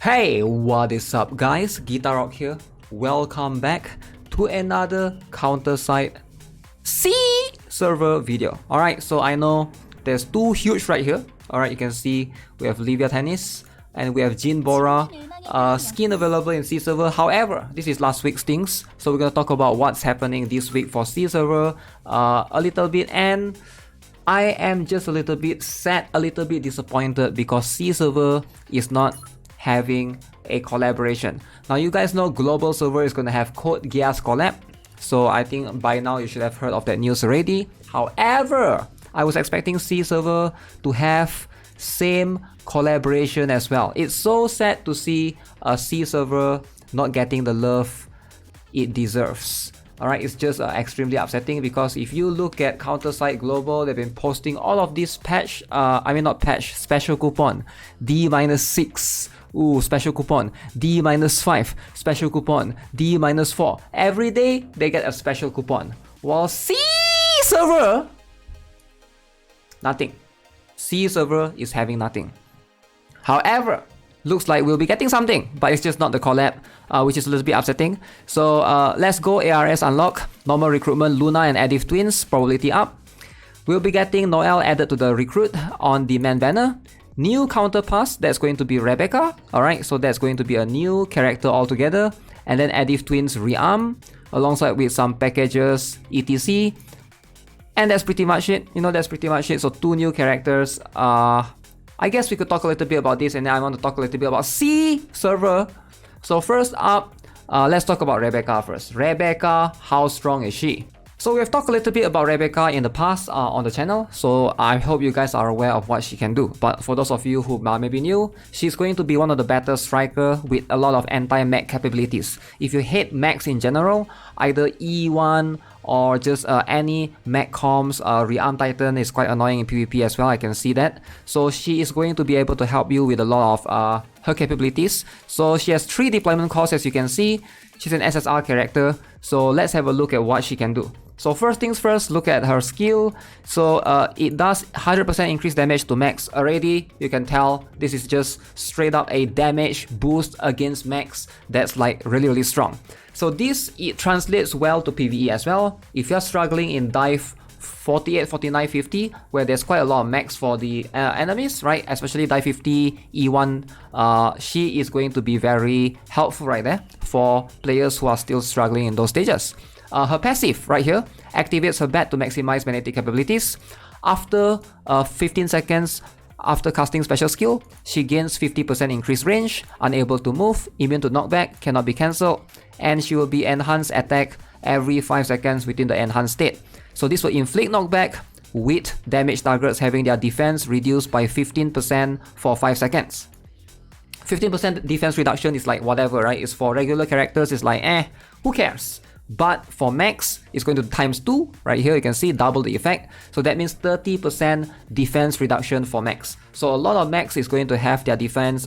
Hey, what is up guys? GuitarRock here. Welcome back to another CounterSide C server video. Alright, so I know there's two huge right here. Alright, you can see we have Livia Tennis and we have Jin Bora skin available in C server. However, this is last week's things, so we're gonna talk about what's happening this week for C server a little bit, and I am just a little bit sad, a little bit disappointed because C server is not having a collaboration. Now you guys know global server is going to have Code Geass collab, so I think by now you should have heard of that news already. However, I was expecting C server to have same collaboration as well. It's so sad to see a C server not getting the love it deserves. Alright, it's just extremely upsetting because if you look at CounterSide Global, they've been posting all of these special coupon D-6. Ooh, special coupon D-5, special coupon D-4. Every day they get a special coupon. While C server, nothing. C server is having nothing. However, looks like we'll be getting something, but it's just not the collab, which is a little bit upsetting. So let's go ARS unlock, normal recruitment, Luna and Edith twins, probability up. We'll be getting Noel added to the recruit on the main banner. New counterpass, that's going to be Rebecca. Alright, so that's going to be a new character altogether. And then Edith twins rearm, alongside with some packages, etc. And that's pretty much it. That's pretty much it. So two new characters. I guess we could talk a little bit about this, and then I want to talk a little bit about C server. So first up, let's talk about Rebecca first. Rebecca, how strong is she? So we have talked a little bit about Rebecca in the past on the channel, so I hope you guys are aware of what she can do. But for those of you who are maybe new, she's going to be one of the better striker with a lot of anti-mech capabilities. If you hate mechs in general, either E1 or just any mech comms, rearm titan is quite annoying in PvP as well, I can see that. So she is going to be able to help you with a lot of her capabilities. So she has 3 deployment cores, as you can see. She's an SSR character, so let's have a look at what she can do. So first things first, look at her skill. So it does 100% increase damage to mechs. Already you can tell this is just straight up a damage boost against mechs that's like really strong. So it translates well to PvE as well. If you're struggling in dive 48, 49, 50, where there's quite a lot of mechs for the enemies, right? Especially dive 50, E1, she is going to be very helpful right there for players who are still struggling in those stages. Her passive right here activates her bat to maximize magnetic capabilities. After 15 seconds after casting special skill, she gains 50% increased range, unable to move, immune to knockback, cannot be cancelled, and she will be enhanced attack every 5 seconds within the enhanced state. So this will inflict knockback with damage targets having their defense reduced by 15% for 5 seconds. 15% defense reduction is like whatever, right? It's for regular characters, it's like who cares? But for mechs, it's going to times 2. Right here you can see double the effect. So that means 30% defense reduction for mechs. So a lot of mechs is going to have their defense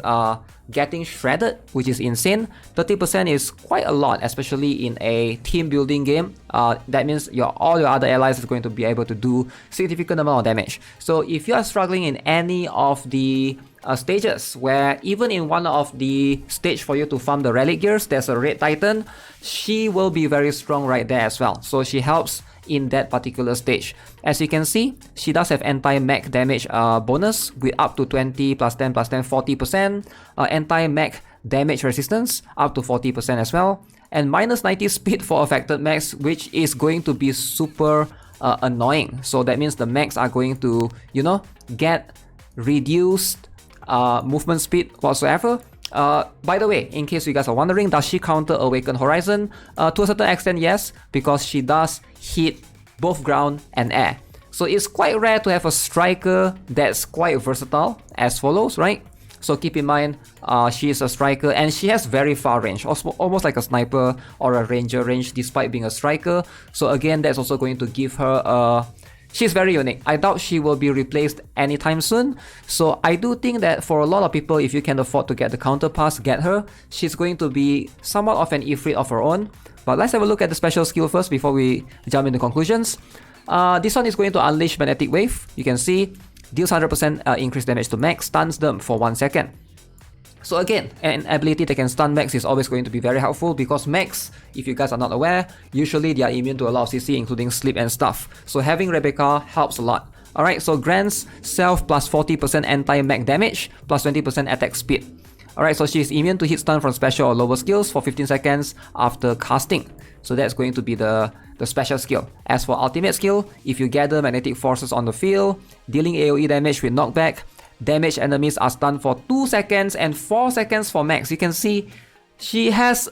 getting shredded, which is insane. 30% is quite a lot, especially in a team building game. That means all your other allies is going to be able to do significant amount of damage. So if you are struggling in any of the stages, where even in one of the stage for you to farm the relic gears, there's a red titan, she will be very strong right there as well. So she helps in that particular stage. As you can see, she does have anti-mech damage bonus with up to 20 plus 10 plus 10, 40%, anti-mech damage resistance up to 40% as well, and minus 90 speed for affected mechs, which is going to be super annoying. So that means the mechs are going to, get reduced movement speed whatsoever. By the way, in case you guys are wondering, does she counter Awaken Horizon? To a certain extent, yes, because she does hit both ground and air. So it's quite rare to have a striker that's quite versatile as follows, right? So keep in mind, she is a striker and she has very far range, almost like a sniper or a ranger range despite being a striker. So again, that's also going to give her she's very unique. I doubt she will be replaced anytime soon. So I do think that for a lot of people, if you can afford to get the counter pass, get her. She's going to be somewhat of an Ifrit of her own. But let's have a look at the special skill first before we jump into conclusions. This one is going to unleash Magnetic Wave. You can see deals 100% increased damage to mech, stuns them for 1 second. So again, an ability that can stun mechs is always going to be very helpful because mechs, if you guys are not aware, usually they are immune to a lot of CC including sleep and stuff. So having Rebecca helps a lot. Alright, so grants self plus 40% anti-mech damage plus 20% attack speed. Alright, so she's immune to hit stun from special or lower skills for 15 seconds after casting. So that's going to be the special skill. As for ultimate skill, if you gather magnetic forces on the field, dealing AoE damage with knockback, damaged enemies are stunned for 2 seconds and 4 seconds for max. You can see she has,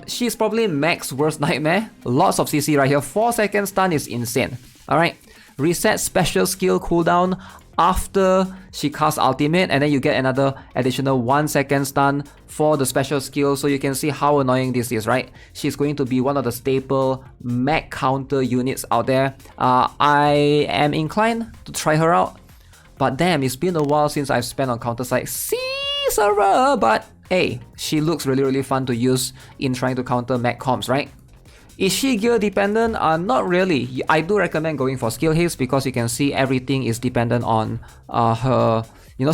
she's probably max worst nightmare. Lots of CC right here. 4 second stun is insane. Alright, reset special skill cooldown after she casts ultimate, and then you get another additional 1 second stun for the special skill. So you can see how annoying this is, right? She's going to be one of the staple mech counter units out there. I am inclined to try her out, but damn, it's been a while since I've spent on CounterSide C server. But hey, she looks really fun to use in trying to counter mech comps, right? Is she gear dependent? Not really. I do recommend going for skill haste because you can see everything is dependent on her,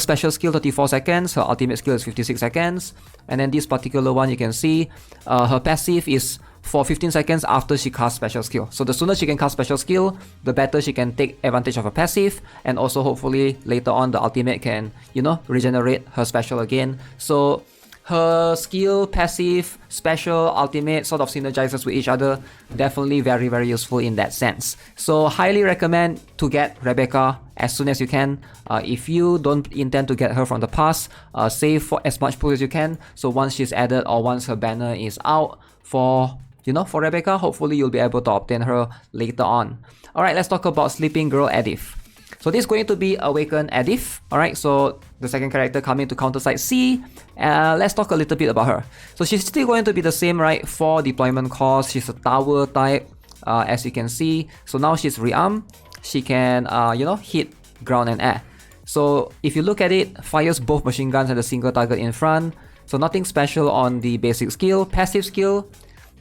special skill 34 seconds, her ultimate skill is 56 seconds, and then this particular one you can see her passive is for 15 seconds after she casts special skill. So the sooner she can cast special skill, the better she can take advantage of her passive, and also hopefully later on the ultimate can, regenerate her special again. So her skill, passive, special, ultimate sort of synergizes with each other. Definitely very useful in that sense. So highly recommend to get Rebecca as soon as you can. If you don't intend to get her from the past, save for as much pool as you can. So once she's added or once her banner is out for Rebecca, hopefully you'll be able to obtain her later on. Alright, let's talk about Sleeping Girl Edith. So this is going to be Awakened Edith. Alright, so the second character coming to CounterSide C. Let's talk a little bit about her. So she's still going to be the same, right? 4 deployment cost. She's a tower type, as you can see. So now she's rearmed. She can, hit ground and air. So if you look at it, fires both machine guns at a single target in front. So nothing special on the basic skill. Passive skill,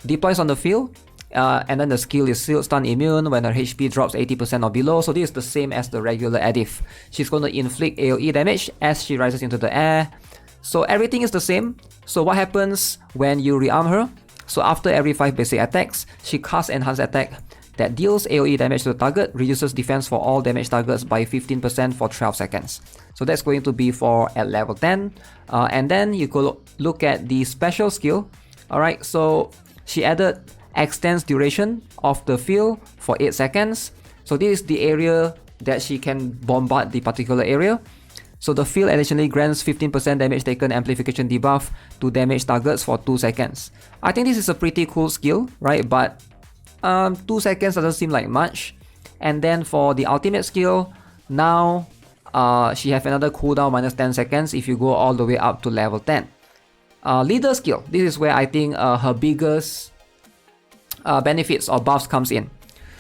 deploys on the field. And then the skill is stun immune when her HP drops 80% or below. So this is the same as the regular Edith. She's going to inflict AoE damage as she rises into the air. So everything is the same. So what happens when you rearm her? So after every 5 basic attacks, she casts enhanced attack that deals AoE damage to the target, reduces defense for all damaged targets by 15% for 12 seconds. So that's going to be for at level 10. And then you could look at the special skill. Alright, so she added extends duration of the field for 8 seconds. So this is the area that she can bombard the particular area. So the field additionally grants 15% damage taken amplification debuff to damage targets for 2 seconds. I think this is a pretty cool skill, right? But 2 seconds doesn't seem like much. And then for the ultimate skill, now she have another cooldown minus 10 seconds if you go all the way up to level 10. Leader skill, this is where I think her biggest benefits or buffs comes in.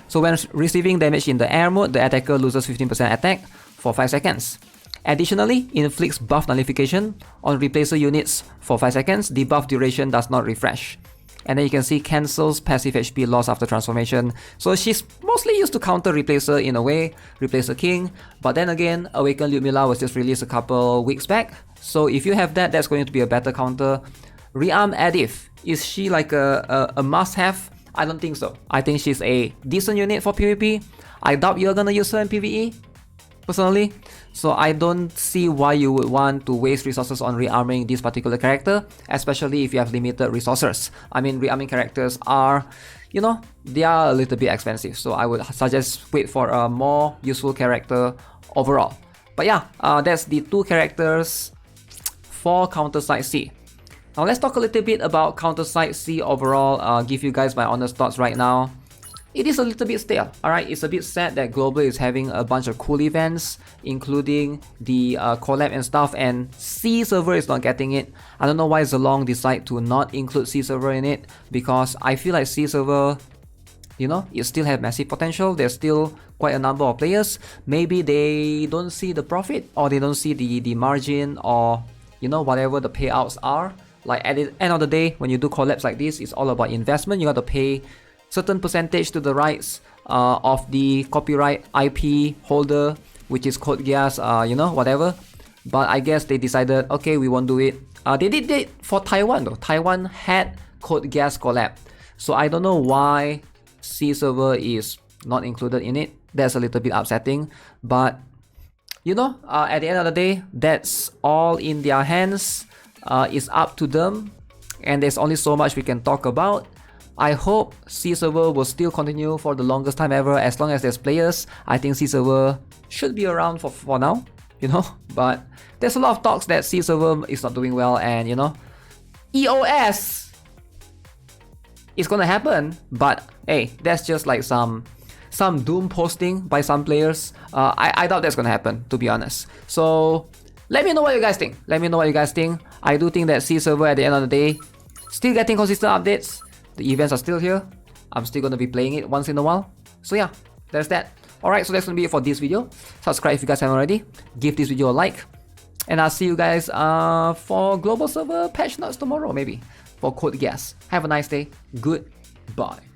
So when receiving damage in the air mode, the attacker loses 15% attack for 5 seconds. Additionally, inflicts buff nullification on replacer units for 5 seconds. The buff duration does not refresh. And then you can see cancels passive HP loss after transformation. So she's mostly used to counter Replacer in a way, Replacer King. But then again, Awakened Ludmilla was just released a couple weeks back. So if you have that, that's going to be a better counter. Rearm Edith, is she like a must-have? I don't think so. I think she's a decent unit for PvP. I doubt you're gonna use her in PvE, personally. So I don't see why you would want to waste resources on rearming this particular character, especially if you have limited resources. I mean, rearming characters are, they are a little bit expensive. So I would suggest wait for a more useful character overall. But yeah, that's the 2 characters for CounterSide C. Now let's talk a little bit about CounterSide C overall, give you guys my honest thoughts right now. It is a little bit stale, alright? It's a bit sad that Global is having a bunch of cool events, including the collab and stuff, and C server is not getting it. I don't know why Zalong decide to not include C server in it, because I feel like C server, it still have massive potential. There's still quite a number of players. Maybe they don't see the profit, or they don't see the margin, or whatever the payouts are. Like at the end of the day, when you do collabs like this, it's all about investment. You got to pay certain percentage to the rights of the copyright IP holder, which is Code Geass, whatever. But I guess they decided, okay, we won't do it. They did it for Taiwan though. Taiwan had Code Geass collab. So I don't know why C server is not included in it. That's a little bit upsetting. But you know, at the end of the day, that's all in their hands. It's up to them. And there's only so much we can talk about. I hope C server will still continue for the longest time ever. As long as there's players, I think C server should be around for now, you know. But there's a lot of talks that C server is not doing well, and you know, EOS is gonna happen. But hey, that's just like some doom posting by some players. I doubt that's gonna happen, to be honest. So let me know what you guys think. Let me know what you guys think. I do think that C server at the end of the day still getting consistent updates. The events are still here. I'm still gonna be playing it once in a while. So yeah, there's that. Alright, so that's gonna be it for this video. Subscribe if you guys haven't already. Give this video a like. And I'll see you guys for global server patch notes tomorrow, maybe. For Code Geass. Have a nice day. Goodbye.